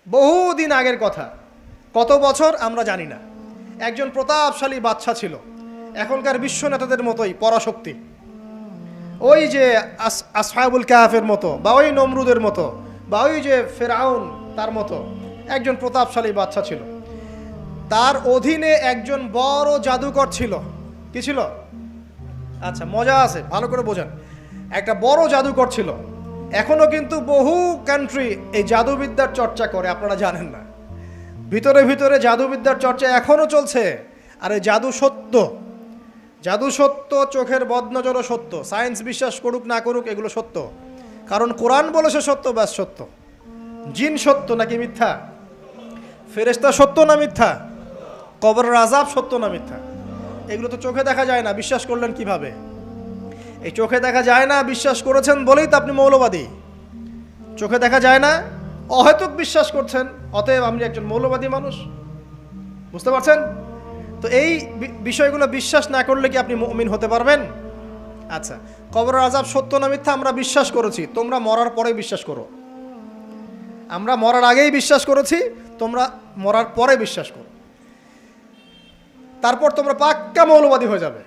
বহুদিন আগের কথা, কত বছর আমরা জানি না। একজন প্রতাপশালী বাদশা ছিল, এখনকার বিশ্ব নেতাদের মতোই পরাশক্তি, ওই যে আসহাবুল কাহাফের মতো, বা ওই নমরুদের মতো, বা ওই যে ফেরাউন তার মতো একজন প্রতাপশালী বাদশা ছিল। তার অধীনে একজন বড় জাদুকর ছিল। কি ছিল? আচ্ছা, মজা আছে, ভালো করে বোঝেন। একটা বড় জাদুকর ছিল। এখনো কিন্তু বহু কান্ট্রি এই জাদুবিদ্যার চর্চা করে, আপনারা জানেন না। ভিতরে ভিতরে জাদুবিদ্যার চর্চা এখনো চলছে। আর এই জাদু সত্য, জাদু সত্য, চোখের বদনজরও সত্য। সায়েন্স বিশ্বাস করুক না করুক, এগুলো সত্য। কারণ কোরআন বলেছে সত্য, ব্যাস সত্য। জিন সত্য নাকি মিথ্যা? ফেরেশতা সত্য না মিথ্যা? কবরের আযাব সত্য না মিথ্যা? এগুলো তো চোখে দেখা যায় না, বিশ্বাস করলেন কিভাবে? এই চোখে দেখা যায় না বিশ্বাস করেছেন বলেই তো আপনি মৌলবাদী। চোখে দেখা যায় না, অহেতুক বিশ্বাস করছেন, অতএব আপনি একজন মৌলবাদী মানুষ। বুঝতে পারছেন তো? এই বিষয়গুলো বিশ্বাস না করলে কি আপনি মুমিন হতে পারবেন? আচ্ছা, কবরের আযাব সত্য না মিথ্যা আমরা বিশ্বাস করেছি, তোমরা মরার পরে বিশ্বাস করো। আমরা মরার আগেই বিশ্বাস করেছি, তোমরা মরার পরে বিশ্বাস করো। তারপর তোমরা পাক্কা মৌলবাদী হয়ে যাবে।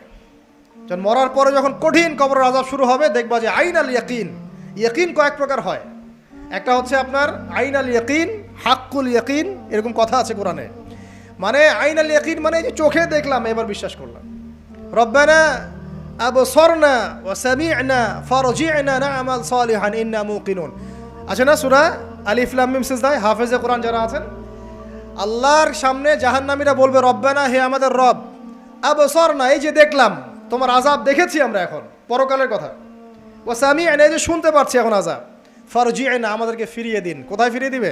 যখন মরার পরে যখন কঠিন কবরের আযাব শুরু হবে, দেখবা যে আইন আল ইয়াকিন। ইয়াকিন কয়েক প্রকার হয়। একটা হচ্ছে আপনার আইন আল ইয়াকিন, হাক্কুল ইয়াকিন, এরকম কথা আছে কোরআনে। মানে আইন আল ইয়াকিন মানে যে চোখে দেখলাম এবার বিশ্বাস করলাম। রব্বানা আবসারনা ওয়া সামি'না ফারজি'না না'মাল সালিহান ইন্না মুকিনুন। আছে না সূরা আলিফ লাম মিম সিজদায়? হাফেজে কোরআন যারা আছেন, আল্লাহর সামনে জাহান্নামীরা বলবে, রব্বানা, হে আমাদের রব, আবসারনা, এই যে দেখলাম, তোমার আযাব দেখেছি আমরা, এখন পরকালের কথা। ওয়া সামি'না, এই যে শুনতে পাচ্ছি এখন আযাব, ফারজি'না, আমাদেরকে ফিরিয়ে দিন। কোথায় ফিরিয়ে দিবে?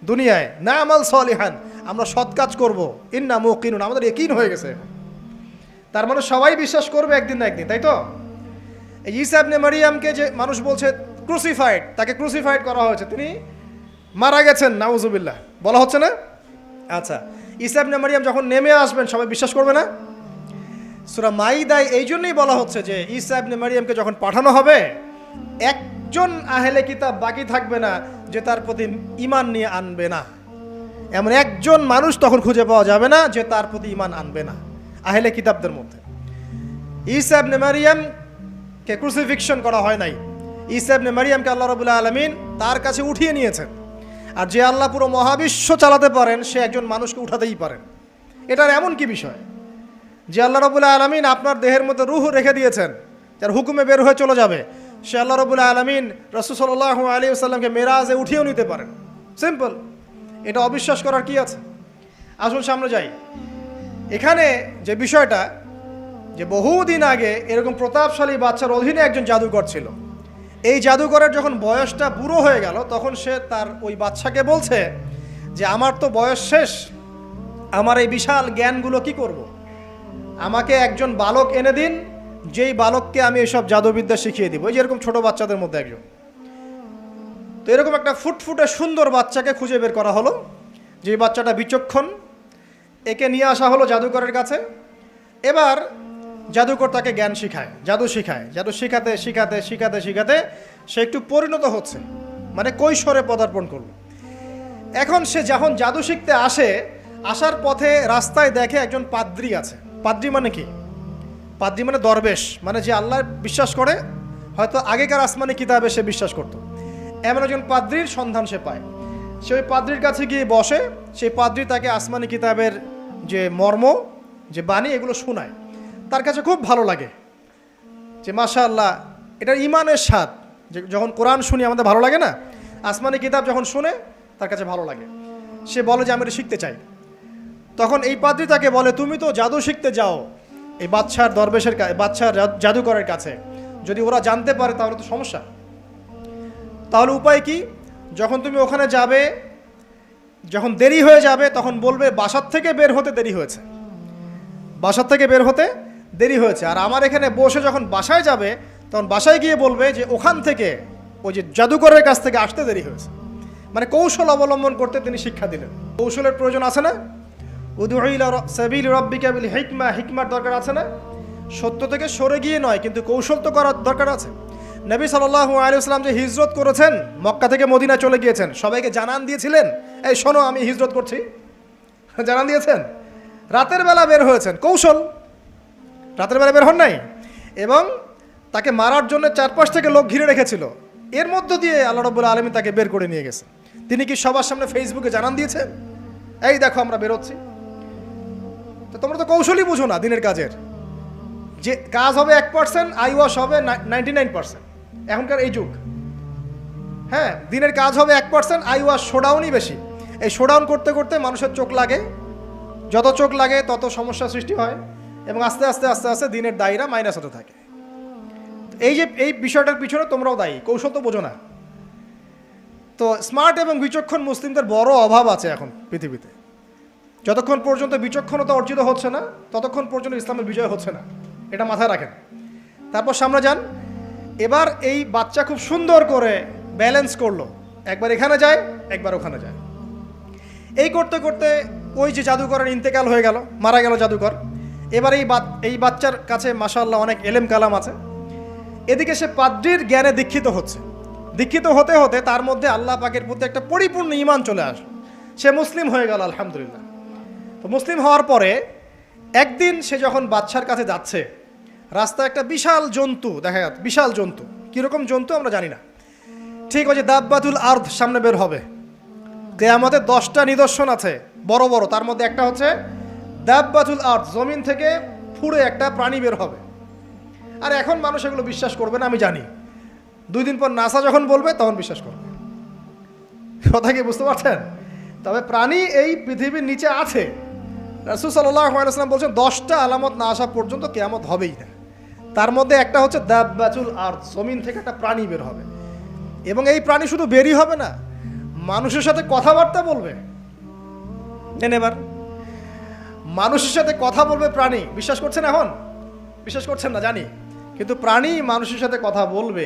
দুনিয়ায়। না'মাল সালিহান, আমরা সৎ কাজ করব, ইন্না মুকিনুন, আমাদের ইয়াকিন হয়ে গেছে। তার মানে সবাই বিশ্বাস করবে একদিন না একদিন, তাই তো? এই ঈসা ইবনে মারইয়ামকে যে মানুষ বলছে ক্রুসিফাইড, তাকে ক্রুসিফাইড করা হয়েছে, তিনি মারা গেছেন, নাউজুবিল্লাহ, বলা হচ্ছে না? আচ্ছা, ঈসা ইবনে মারইয়াম যখন নেমে আসবেন সবাই বিশ্বাস করবে না? সূরা মাইদায় এই জন্যই বলা হচ্ছে যে ঈসা ইবনে মারইয়ামকে যখন পাঠানো হবে, একজন আহলে কিতাব বাকি থাকবে না যে তার প্রতি ঈমান নিয়ে আনবে না। এমন একজন মানুষ তখন খুঁজে পাওয়া যাবে না যে তার প্রতি ঈমান আনবে না আহলে কিতাবদের মধ্যে। ঈসা ইবনে মারইয়ামকে ক্রুসিফিকশন করা হয় নাই। ঈসা ইবনে মারইয়ামকে আল্লাহ রাব্বুল আলামিন তার কাছে উঠিয়ে নিয়েছেন। আর যে আল্লাহ পুরো মহাবিশ্ব চালাতে পারেন, সে একজন মানুষকে উঠাতেই পারেন। এটার এমন কি বিষয় যে আল্লাহ রাব্বুল আলামিন আপনার দেহের মধ্যে রূহ রেখে দিয়েছেন, যার হুকুমে বের হয়ে চলে যাবে, সে আল্লাহ রাব্বুল আলামিন রাসূল সাল্লাল্লাহু আলাইহি ওয়াসাল্লামকে মেরাজে উঠিয়েও নিতে পারেন। সিম্পল। এটা অবিশ্বাস করার কি আছে? আসুন সামনে যাই। এখানে যে বিষয়টা, যে বহুদিন আগে এরকম প্রতাপশালী বাদশার অধীনে একজন জাদুকর ছিল। এই জাদুকরের যখন বয়সটা বুড়ো হয়ে গেল, তখন সে তার ওই বাদশাকে বলছে যে আমার তো বয়স শেষ, আমার এই বিশাল জ্ঞানগুলো কি করব? আমাকে একজন বালক এনে দিন, যেই বালককে আমি এইসব জাদুবিদ্যা শিখিয়ে দিব। এই যেরকম ছোট বাচ্চাদের মধ্যে একজন। তো এরকম একটা ফুটফুটে সুন্দর বাচ্চাকে খুঁজে বের করা হলো, যে বাচ্চাটা বিচক্ষণ। একে নিয়ে আসা হলো জাদুকরের কাছে। এবার জাদুকর তাকে জ্ঞান শিখায়, জাদু শিখায়। জাদু শিখাতে শিখাতে শিখাতে শিখাতে সে একটু পরিণত হচ্ছে, মানে কৈশোরে পদার্পণ করলো। এখন সে যখন জাদু শিখতে আসে, আসার পথে রাস্তায় দেখে একজন পাদ্রী আছে। পাদ্রী মানে কি? পাদ্রী মানে দরবেশ, মানে যে আল্লাহ বিশ্বাস করে, হয়তো আগেকার আসমানি কিতাবে সে বিশ্বাস করত। এমন একজন পাদ্রীর সন্ধান সে পায়। সে ওই পাদ্রীর কাছে গিয়ে বসে। সেই পাদ্রী তাকে আসমানি কিতাবের যে মর্ম, যে বাণী, এগুলো শোনায়। তার কাছে খুব ভালো লাগে যে মাশাআল্লাহ, এটার ইমানের স্বাদ। যে যখন কোরআন শুনি আমাদের ভালো লাগে না, আসমানি কিতাব যখন শুনে তার কাছে ভালো লাগে। সে বলে যে আমি এটা শিখতে চাই। তখন এই পাদ্রী তাকে বলে, তুমি তো জাদু শিখতে যাও এই বাদশার দরবেশের বাদশার জাদুকরের কাছে, যদি ওরা জানতে পারে তাহলে তো সমস্যা। তাহলে উপায় কি? যখন তুমি ওখানে যাবে, যখন দেরি হয়ে যাবে, তখন বলবে বাসার থেকে বের হতে দেরি হয়েছে, বাসার থেকে বের হতে দেরি হয়েছে। আর আমার এখানে বসে যখন বাসায় যাবে, তখন বাসায় গিয়ে বলবে যে ওখান থেকে, ওই যে জাদুকরের কাছ থেকে আসতে দেরি হয়েছে। মানে কৌশল অবলম্বন করতে তিনি শিক্ষা দিলেন। কৌশলের প্রয়োজন আছে না? উদউ ইলা সাবিলি রাব্বিকা বিল হিকমা, হিকমার দরকার আছে না? সত্য থেকে সরে গিয়ে নয়, কিন্তু কৌশল তো করার দরকার আছে। নবী সাল্লাল্লাহু আলাইহি ওয়াসাল্লাম যে হিজরত করেছেন, মক্কা থেকে মদিনা চলে গিয়েছেন, সবাইকে জানান দিয়েছিলেন, এই শোনো আমি হিজরত করছি, জানান দিয়েছেন? রাতের বেলা বের হয়েছেন, কৌশল, রাতের বেলা বের হন নাই, এবং তাকে মারার জন্য চারপাশ থেকে লোক ঘিরে রেখেছিল, এর মধ্য দিয়ে আল্লাহ রাব্বুল আলামিন তাকে বের করে নিয়ে গেছে। তিনি কি সবার সামনে ফেসবুকে জানান দিয়েছেন, এই দেখো আমরা বেরোচ্ছি? তো তোমরা তো কৌশলই বুঝো না দিনের কাজের, যে কাজ হবে 1%, আই ওয়াশ হবে 99%। এখনকার এই যুগ, হ্যাঁ, দিনের কাজ হবে 1%, আই ওয়াশ শোডাউনই বেশি। এই শোডাউন করতে করতে মানুষের চোখ লাগে, যত চোখ লাগে তত সমস্যা সৃষ্টি হয়, এবং আস্তে আস্তে আস্তে আস্তে দিনের দায়রা মাইনাস হতে থাকে। এই যে এই বিষয়টার পিছনে তোমরাও দায়ী, কৌশল তো বোঝো না। তো স্মার্ট এবং বিচক্ষণ মুসলিমদের বড় অভাব আছে এখন পৃথিবীতে। যতক্ষণ পর্যন্ত বিচক্ষণতা অর্জিত হচ্ছে না, ততক্ষণ পর্যন্ত ইসলামের বিজয় হচ্ছে না, এটা মাথায় রাখেন। তারপর সামনে যান। এবার এই বাচ্চা খুব সুন্দর করে ব্যালেন্স করলো, একবার এখানে যায়, একবার ওখানে যায়। এই করতে করতে ওই যে জাদুকরের ইন্তেকাল হয়ে গেল, মারা গেল জাদুকর। এবার এই বাচ্চার কাছে মাশাআল্লাহ অনেক এলেম কালাম আছে। এদিকে সে পাদ্রীর জ্ঞানে দীক্ষিত হচ্ছে। দীক্ষিত হতে হতে তার মধ্যে আল্লাহ পাকের প্রতি একটা পরিপূর্ণ ঈমান চলে আসে, সে মুসলিম হয়ে গেল, আলহামদুলিল্লাহ। তো মুসলিম হওয়ার পরে একদিন সে যখন বাদশার কাছে যাচ্ছে, রাস্তায় একটা বিশাল জন্তু দেখা যাচ্ছে, বিশাল জন্তু, কীরকম জন্তু আমরা জানি না। ঠিক ওই যে দাব্বাতুল আরদ সামনে বের হবে, কিয়ামতের 10টা নিদর্শন আছে বড় বড়, তার মধ্যে একটা হচ্ছে দাব্বাতুল আরদ, জমিন থেকে ফুঁড়ে একটা প্রাণী বের হবে। আর এখন মানুষ এগুলো বিশ্বাস করবে না, আমি জানি। 2 দিন পর নাসা যখন বলবে তখন বিশ্বাস করবে। কথা কি বুঝতে পারছেন? তবে প্রাণী এই পৃথিবীর নিচে আছে। রাসূল সাল্লাল্লাহু আলাইহি ওয়াসাল্লাম বলছেন 10টা আলামত না আসা পর্যন্ত কিয়ামত হবেই না। তার মধ্যে একটা হচ্ছে দাব্বাতুল আরদ, জমিন থেকে একটা প্রাণী বের হবে, এবং এই প্রাণী শুধু বেরই হবে না, মানুষের সাথে কথাবার্তা বলবে। এবার মানুষের সাথে কথা বলবে প্রাণী, বিশ্বাস করছেন? এখন বিশ্বাস করছেন না জানি, কিন্তু প্রাণী মানুষের সাথে কথা বলবে।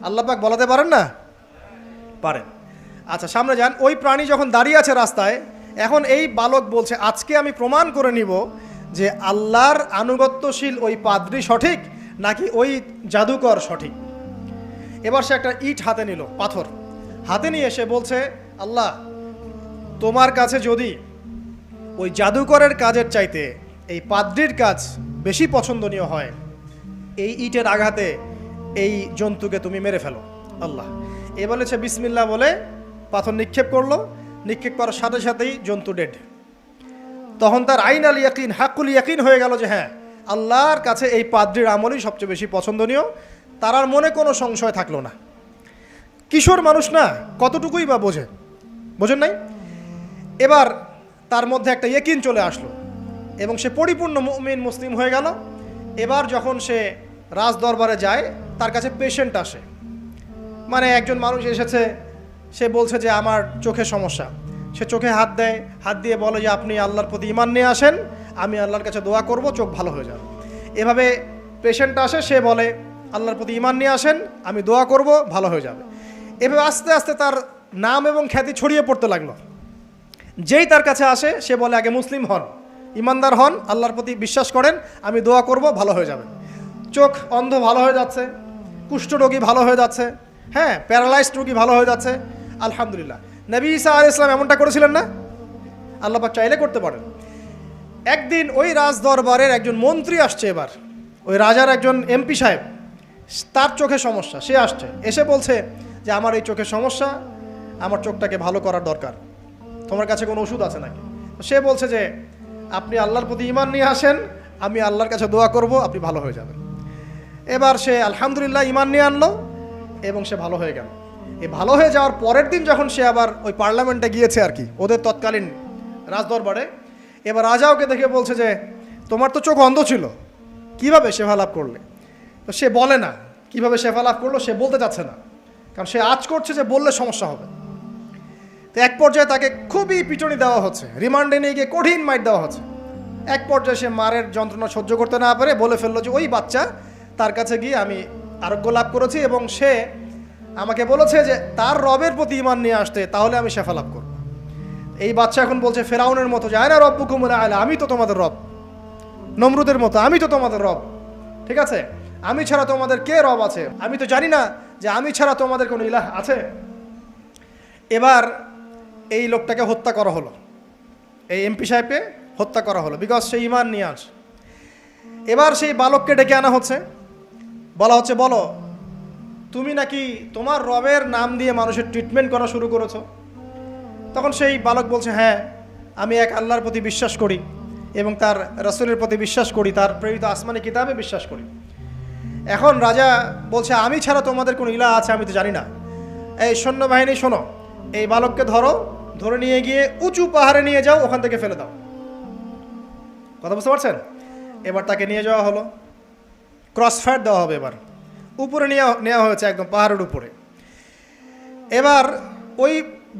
আল্লাহ পাক বলাতে পারেন না? পারেন। আচ্ছা সামনে যান। ওই প্রাণী যখন দাঁড়িয়ে আছে রাস্তায়, এখন এই বালক বলছে আজকে আমি প্রমাণ করে নিব যে আল্লাহর আনুগত্যশীল ওই পাদ্রী সঠিক নাকি ওই জাদুকর সঠিক। এবার সে একটা ইট হাতে নিল, পাথর হাতে নিয়ে সে বলছে, আল্লাহ তোমার কাছে যদি ওই জাদুকরের কাজের চাইতে এই পাদ্রীর কাজ বেশি পছন্দনীয় হয়, এই ইটের আঘাতে এই জন্তুকে তুমি মেরে ফেলো আল্লাহ। এ বলেছে বিসমিল্লাহ বলে পাথর নিক্ষেপ করলো, নিক্ষেপ করার সাথে সাথেই জন্তু ডেড। তখন তার আইন আল ইয়াকিন, হাক্কুল ইয়াকিন হয়ে গেল যে হ্যাঁ, আল্লাহর কাছে এই পাদ্রীর আমলই সবচেয়ে বেশি পছন্দনীয়। তার আর মনে কোনো সংশয় থাকলো না। কিশোর মানুষ না, কতটুকুই বা বোঝেন নাই? এবার তার মধ্যে একটা ইয়াকিন চলে আসলো এবং সে পরিপূর্ণ মুমিন মুসলিম হয়ে গেল। এবার যখন সে রাজ দরবারে যায়, তার কাছে পেশেন্ট আসে, মানে একজন মানুষ এসেছে, সে বলছে যে আমার চোখে সমস্যা। সে চোখে হাত দেয়, হাত দিয়ে বলে যে আপনি আল্লাহর প্রতি ঈমান নিয়ে আসেন, আমি আল্লাহর কাছে দোয়া করব, চোখ ভালো হয়ে যাবে। এভাবে পেশেন্ট আসে, সে বলে আল্লাহর প্রতি ঈমান নিয়ে আসেন, আমি দোয়া করব, ভালো হয়ে যাবে। এভাবে আস্তে আস্তে তার নাম এবং খ্যাতি ছড়িয়ে পড়তে লাগলো। যেই তার কাছে আসে সে বলে আগে মুসলিম হন, ইমানদার হন, আল্লাহর প্রতি বিশ্বাস করেন, আমি দোয়া করব, ভালো হয়ে যাবে। চোখ অন্ধ ভালো হয়ে যাচ্ছে, কুষ্ঠরোগী ভালো হয়ে যাচ্ছে, হ্যাঁ, প্যারালাইজড রোগী ভালো হয়ে যাচ্ছে, আলহামদুলিল্লাহ। নবী ঈসা আলাইহিস সালাম এমনটা করেছিলেন না? আল্লাহ পাক চাইলে করতে পারেন। একদিন ওই রাজ দরবারের একজন মন্ত্রী আসছে, এবার ওই রাজার একজন এমপি সাহেব, তার চোখে সমস্যা, সে আসছে, এসে বলছে যে আমার এই চোখে সমস্যা, আমার চোখটাকে ভালো করার দরকার, তোমার কাছে কোনো ওষুধ আছে নাকি? সে বলছে যে আপনি আল্লাহর প্রতি ঈমান নিয়ে আসেন, আমি আল্লাহর কাছে দোয়া করব, আপনি ভালো হয়ে যাবেন। এবার সে আলহামদুলিল্লাহ ঈমান নিয়ে আনলো এবং সে ভালো হয়ে গেল। এই ভালো হয়ে যাওয়ার পরের দিন যখন সে আবার ওই পার্লামেন্টে গিয়েছে আর কি, ওদের তৎকালীন রাজদরবারে, এবার রাজা ওকে দেখে বলছে যে তোমার তো চোখ অন্ধ ছিল, কিভাবে শেফা লাভ করলে? তো সে বলে না কিভাবে শেফা লাভ করলো, সে বলতে চাচ্ছে না, কারণ সে আজ করছে যে বললে সমস্যা হবে। তো এক পর্যায়ে তাকে খুবই পিটুনি দেওয়া হচ্ছে, রিমান্ডে নিয়ে গিয়ে কঠিন মাইট দেওয়া হচ্ছে। এক পর্যায়ে সে মারের যন্ত্রণা সহ্য করতে না পারে বলে ফেললো যে ওই বাচ্চা, তার কাছে গিয়ে আমি আরোগ্য লাভ করেছি এবং সে আমাকে বলেছে যে তার রবের প্রতি ঈমান নিয়ে আসতে, তাহলে আমি শেফা লাভ করব। এই বাচ্চা এখন বলছে ফেরাউনের মতো যে আয়না রব্বুকুমুল আ'লা, আমি তো তোমাদের রব, নমরুদের মতো আমি তো তোমাদের রব, ঠিক আছে, আমি ছাড়া তোমাদের কে রব আছে? আমি তো জানি না যে আমি ছাড়া তোমাদের কোনো ইলাহ আছে। এবার এই লোকটাকে হত্যা করা হলো, এই এমপি সাহেবকে হত্যা করা হলো, বিকজ সে ঈমান নিয়ে আসে। এবার সেই বালককে ডেকে আনা হচ্ছে, বলা হচ্ছে বলো তুমি নাকি তোমার রবের নাম দিয়ে মানুষের ট্রিটমেন্ট করা শুরু করেছো। তখন সেই বালক বলছে হ্যাঁ, আমি এক আল্লাহর প্রতি বিশ্বাস করি এবং তার রাসূলের প্রতি বিশ্বাস করি, তার প্রেরিত আসমানি কিতাবে বিশ্বাস করি। এখন রাজা বলছে আমি ছাড়া তোমাদের কোনো ইলাহ আছে আমি তো জানি না। এই সৈন্যবাহিনী শোনো, এই বালককে ধরো, ধরে নিয়ে গিয়ে উঁচু পাহাড়ে নিয়ে যাও, ওখান থেকে ফেলে দাও। কথা বুঝতে পারছেন? এবার তাকে নিয়ে যাওয়া হলো, ক্রস ফায়ার দেওয়া হবে, এবার উপরে নেওয়া হয়েছে, একদম পাহাড়ের উপরে। এবার ওই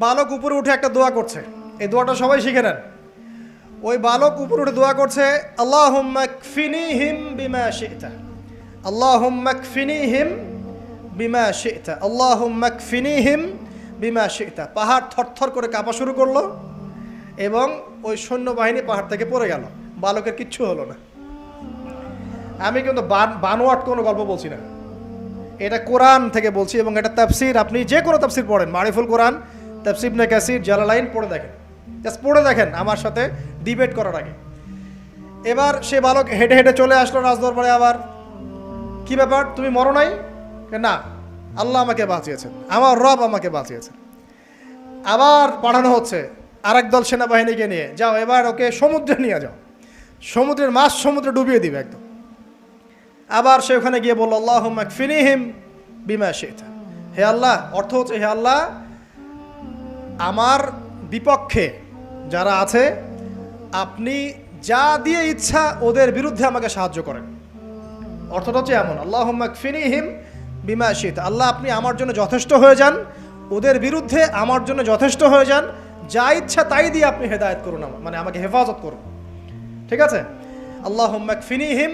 বালক উপরে উঠে একটা দোয়া করছে, এই দোয়াটা সবাই শিখে নেন। ওই বালক উপরে উঠে দোয়া করছে আল্লাহুম্মা কফিনিহিম বিমা শি'তা, আল্লাহুম্মা কফিনিহিম বিমা শি'তা, আল্লাহুম্মা কফিনিহিম বিমা শি'তা। পাহাড় থরথর করে কাঁপা শুরু করলো এবং ওই সৈন্যবাহিনী পাহাড় থেকে পড়ে গেল, বালকের কিচ্ছু হলো না। আমি কিন্তু বানোয়াট কোনো গল্প বলছি না, এটা কোরআন থেকে বলছি এবং এটা তাফসির। আপনি যে কোনো তাফসির পড়েন, মারিফুল কোরআন, তাফসির ইবনে কাসির, জালালাইন পড়ে দেখেন, জাস্ট পড়ে দেখেন আমার সাথে ডিবেট করার আগে। এবার সে বালক হেঁটে হেঁটে চলে আসলো রাজদরবারে। আবার কি ব্যাপার, তুমি মরো নাই? না, আল্লাহ আমাকে বাঁচিয়েছেন, আমার রব আমাকে বাঁচিয়েছেন। আবার পাঠানো হচ্ছে আরেক দল সেনাবাহিনীকে নিয়ে, যাও এবার ওকে সমুদ্রে নিয়ে যাও, সমুদ্রের মাছ সমুদ্রে ডুবিয়ে দিবে একদম। আবার সে ওখানে গিয়ে বলল আল্লাহুম্মা কফিনিহিম বিমা শি'তা, হে আল্লাহ, অর্থ হচ্ছে হে আল্লাহ আমার বিপক্ষে যারা আছে আপনি যা দিয়ে ইচ্ছা ওদের বিরুদ্ধে আমাকে সাহায্য করেন। অর্থটা হচ্ছে এমন, আল্লাহুম্মা কফিনিহিম বিমা শি'তা, আল্লাহ আপনি আমার জন্য যথেষ্ট হয়ে যান, ওদের বিরুদ্ধে আমার জন্য যথেষ্ট হয়ে যান, যা ইচ্ছা তাই দিয়ে আপনি হেদায়েত করুন, মানে আমাকে হেফাজত করুন। ঠিক আছে, আল্লাহুম্মা কফিনিহিম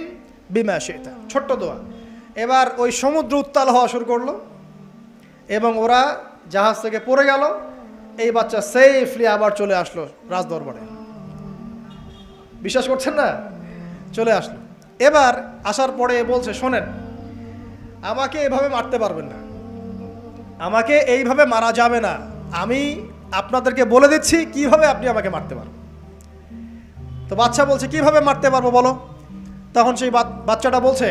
বিমা শি'তা, ছোট্ট দোয়া। এবার ওই সমুদ্র উত্তাল হওয়া শুরু করলো এবং ওরা জাহাজ থেকে পড়ে গেল। এই বাচ্চা সেফলি আবার চলে আসলো রাজদরবারে। বিশ্বাস করছেন না? চলে আসলো। এবার আসার পরে বলছে শোনেন, আমাকে এভাবে মারতে পারবেন না, আমাকে এইভাবে মারা যাবে না, আমি আপনাদেরকে বলে দিচ্ছি কিভাবে আপনি আমাকে মারতে পারবেন। তো বাচ্চা বলছে কিভাবে মারতে পারবো বলো। তখন সেই বাচ্চাটা বলছে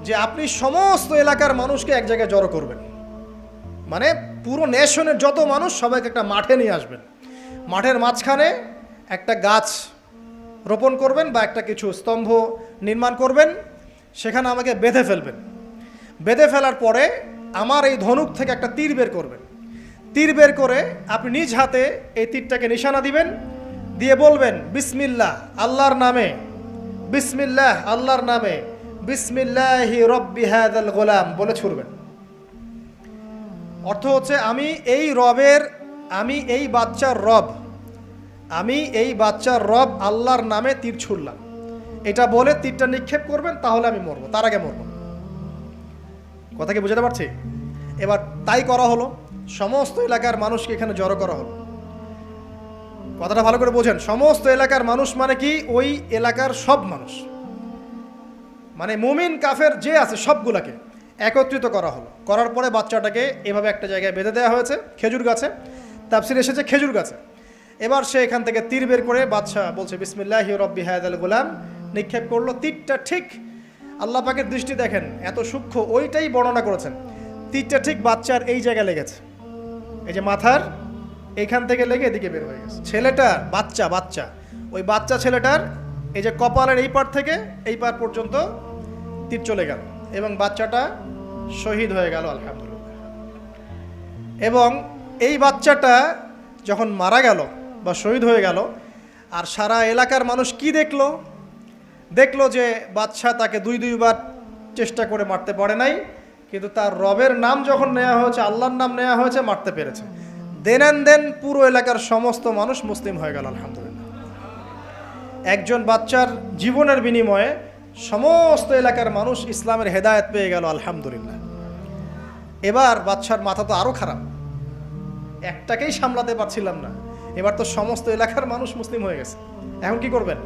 যে আপনি সমস্ত এলাকার মানুষকে এক জায়গায় জড়ো করবেন, মানে পুরো নেশনের যত মানুষ সবাইকে একটা মাঠে নিয়ে আসবেন, মাঠের মাঝখানে একটা গাছ রোপণ করবেন বা একটা কিছু স্তম্ভ নির্মাণ করবেন, সেখানে আমাকে বেঁধে ফেলবেন। বেঁধে ফেলার পরে আমার এই ধনুক থেকে একটা তীর বের করবেন, তীর বের করে আপনি নিজ হাতে এই তীরটাকে নিশানা দিবেন, দিয়ে বলবেন বিসমিল্লাহ আল্লাহর নামে, বিসমিল্লাহ আল্লাহর নামে, বিসমিল্লাহি রব্বি হাযাল গোলাম বলে ছুড়বেন। অর্থ হচ্ছে আমি এই রবের, আমি এই বাচ্চার রব, আমি এই বাচ্চার রব আল্লাহর নামে তীর ছুড়লাম, এটা বলে তীরটা নিক্ষেপ করবেন, তাহলে আমি মরবো, তার আগে মরবো। কথা কি বুঝতে পারছি? এবার তাই করা হলো, সমস্ত এলাকার মানুষকে এখানে জড়ো করা হলো। কথাটা ভালো করে বোঝেন, সমস্ত এলাকার মানুষ মানে কি ওই এলাকার সব মানুষ, মানে মুমিন কাফের যে আছে সবগুলাকে একত্রিত করা হলো। করার পরে বাচ্চাটাকে এভাবে একটা জায়গায় বেঁধে দেওয়া হয়েছে, খেজুর গাছে, তাফসিরে এসেছে খেজুর গাছে। এবার সে এখান থেকে তীর বের করে বাচ্চা বলছে বিসমিল্লাহি রব্বি হাযাল গোলাম, নিক্ষেপ করলো। তীরটা ঠিক, আল্লাহ পাকের দৃষ্টি দেখেন এত সূক্ষ্ম, ওইটাই বর্ণনা করেছেন। তীরটা ঠিক বাচ্চার এই জায়গায় লেগেছে, এই যে মাথার এখান থেকে লেগে এদিকে বের হয়ে গেছে। ছেলেটার বাচ্চা ওই বাচ্চা ছেলেটার এই যে কপালের এই পার থেকে এই পার পর্যন্ত তীর চলে গেল এবং বাচ্চাটা শহীদ হয়ে গেল আলহামদুলিল্লাহ। এবং এই বাচ্চাটা যখন মারা গেল বা শহীদ হয়ে গেল, আর সারা এলাকার মানুষ কি দেখলো যে বাচ্চা তাকে দুইবার চেষ্টা করে মারতে পারে নাই, কিন্তু তার রবের নাম যখন নেওয়া হয়েছে, আল্লাহর নাম নেওয়া হয়েছে, মারতে পেরেছে। দেন পুরো এলাকার সমস্ত মানুষ মুসলিম হয়ে গেল আলহামদুলিল্লাহ। একজন বাচ্চার জীবনের বিনিময়ে সমস্ত এলাকার মানুষ ইসলামের হেদায়েত পেয়ে গেল আলহামদুলিল্লাহ। এবার বাচ্চার মাথা তো আরো খারাপ, একটাকেই সামলাতে পারছিলাম না, এবার তো সমস্ত এলাকার মানুষ মুসলিম হয়ে গেছে। এখন কি করবেন?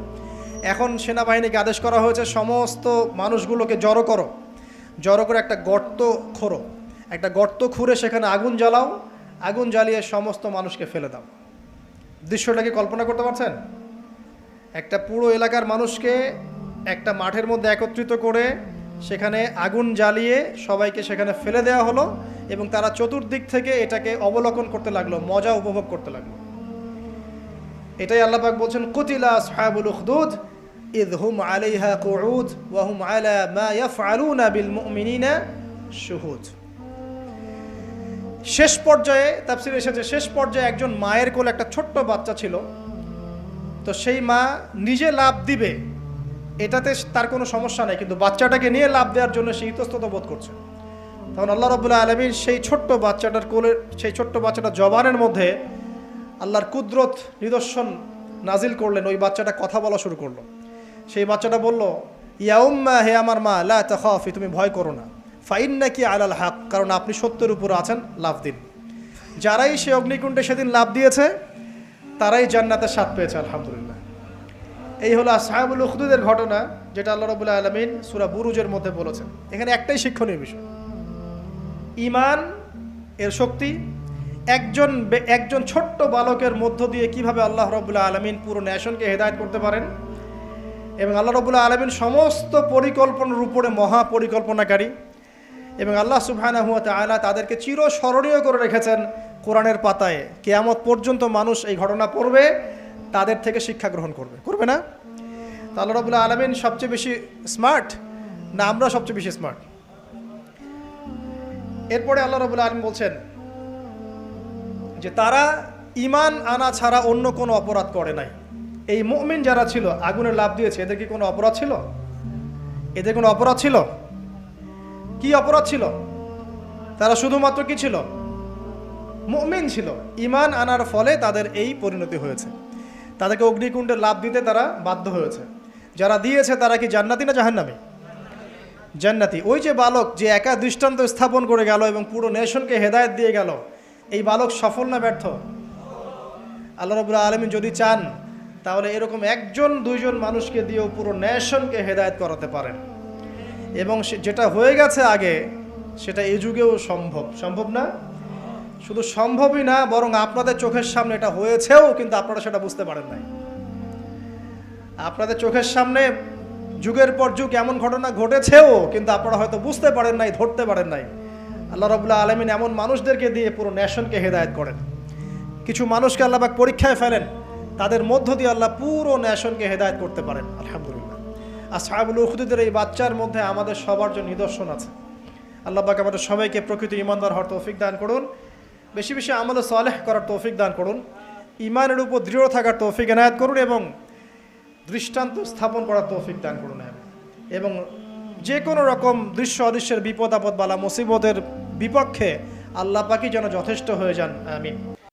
এখন সেনাবাহিনীকে আদেশ করা হয়েছে সমস্ত মানুষগুলোকে জড়ো করো, জড়ো করে একটা গর্ত খোঁড়ো, একটা গর্ত খুঁড়ে সেখানে আগুন জ্বালাও, আগুন জ্বালিয়ে সমস্ত মানুষকে ফেলে দাও। দৃশ্যটাকে কল্পনা করতে পারছেন? একটা পুরো এলাকার মানুষকে একটা মাঠের মধ্যে একত্রিত করে সেখানে আগুন জ্বালিয়ে সবাইকে সেখানে ফেলে দেওয়া হলো এবং তারা চতুর্দিক থেকে এটাকে অবলোকন করতে লাগলো, মজা উপভোগ করতে লাগলো। এটাই আল্লাহ পাক বলছেন, কুতিলা আসহাবুল উখদুদ ইয হুম আলাইহা কুউদ ওয়া হুম আলা মা ইয়াফআলুনা বিল মুমিনিনা শুহুদ। শেষ পর্যায়ে তাফসীরে এসেছে, শেষ পর্যায়ে একজন মায়ের কোলে একটা ছোট্ট বাচ্চা ছিল। তো সেই মা নিজে লাফ দিবে এটাতে তার কোনো সমস্যা নেই, কিন্তু বাচ্চাটাকে নিয়ে লাফ দেওয়ার জন্য সে ইতস্তত বোধ করছে। তখন আল্লাহ রাব্বুল আলামিন সেই ছোট্ট বাচ্চাটার কোলে, সেই ছোট্ট বাচ্চাটার জবানের মধ্যে আল্লাহর কুদরত নিদর্শন নাজিল করলেন। ওই বাচ্চাটা কথা বলা শুরু করলো। সেই বাচ্চাটা বলল, ইয়া উম্মা, হে আমার মা, লা তাখাফি, তুমি ভয় করো না, ফাইন্নাকি আলাল হক, কারণ আপনি সত্যের উপর আছেন, লাফ দিন। যারাই সে অগ্নিকুণ্ডে সেদিন লাফ দিয়েছে তারাই জান্নাতের স্বাদ পেয়েছে, আলহামদুলিল্লাহ। এই হলো আসহাবুল উখদুদের ঘটনা, যেটা আল্লাহ রাব্বুল আলামিন সূরা বুরুজের মধ্যে বলেছেন। এখানে একটাই শিক্ষণীয় বিষয়, ঈমান এর শক্তি। একজন ছোট্ট বালকের মধ্য দিয়ে কিভাবে আল্লাহ রাব্বুল আলামিন পুরো নেশনকে হেদায়েত করতে পারেন, এবং আল্লাহ রাব্বুল আলামিন সমস্ত পরিকল্পনার উপরে মহা পরিকল্পনাকারী, এবং আল্লাহ সুবহানাহু ওয়া তাআলা তাদেরকে চিরস্মরণীয় করে রেখেছেন কোরআনের পাতায়। কিয়ামত পর্যন্ত মানুষ এই ঘটনা পড়বে, তাদের থেকে শিক্ষা গ্রহণ করবে না? তো আল্লাহ রাব্বুল আলামিন সবচেয়ে বেশি স্মার্ট না আমরা সবচেয়ে বেশি স্মার্ট? এরপরে আল্লাহ রাব্বুল আলামিন বলছেন যে তারা ঈমান আনা ছাড়া অন্য কোনো অপরাধ করে নাই। এই মুমিন যারা ছিল আগুনে লাফ দিয়েছে, এদের কি কোনো অপরাধ ছিল? এদের কোনো অপরাধ ছিল? কি অপরাধ ছিল? তারা শুধুমাত্র কি ছিল? মুমিন ছিল। ঈমান আনার ফলে তাদের এই পরিণতি হয়েছে। তাদেরকে অগ্নিকুণ্ডে লাফ দিতে তারা বাধ্য হয়েছে। যারা দিয়েছে তারা কি জান্নাতি না জাহান্নামী? জান্নাতি। ওই যে বালক যে একা দৃষ্টান্ত স্থাপন করে গেল এবং পুরো নেশনকে হেদায়েত দিয়ে গেল, এই বালক সফল না ব্যর্থ? আল্লাহ রাব্বুল আলামিন যদি চান তাহলে এরকম একজন দুইজন মানুষকে দিয়েও পুরো নেশনকে হেদায়েত করাতে পারেন। এবং যেটা হয়ে গেছে আগে সেটা এই যুগেও সম্ভব না? শুধু সম্ভবই না, বরং আপনাদের চোখের সামনে এটা হয়েছেও, কিন্তু আপনারা সেটা বুঝতে পারেন নাই। আপনাদের চোখের সামনে যুগের পর যুগ এমন ঘটনা ঘটেছেও, কিন্তু আপনারা হয়তো বুঝতে পারেন নাই, ধরতে পারেন নাই। আল্লাহ রাব্বুল আলামিন এমন মানুষদেরকে দিয়ে পুরো নেশনকে হেদায়েত করেন। কিছু মানুষকে আল্লাহ পাক পরীক্ষায় ফেলেন, তাদের মধ্য দিয়ে আল্লাহ পুরো নেশনকে হেদায়েত করতে পারেন, আলহামদুলিল্লাহ। আসহাবুল উখদুদের এই বাচ্চার মধ্যে আমাদের সবার জন্য নিদর্শন আছে। আল্লাহ পাক আমাদের সবাইকে প্রকৃত ঈমানদার হওয়ার তৌফিক দান করুন, বেশি বেশি আমল সালেহ করার তৌফিক দান করুন, ঈমানের উপর দৃঢ় থাকার তৌফিক এনায়েত করুন, এবং দৃষ্টান্ত স্থাপন করার তৌফিক দান করুন, এবং যে কোনো রকম দৃশ্য অদৃশ্যের বিপদ আপদ বালা মুসিবতের বিপক্ষে আল্লাহ পাকই যেন যথেষ্ট হয়ে যান, আমিন।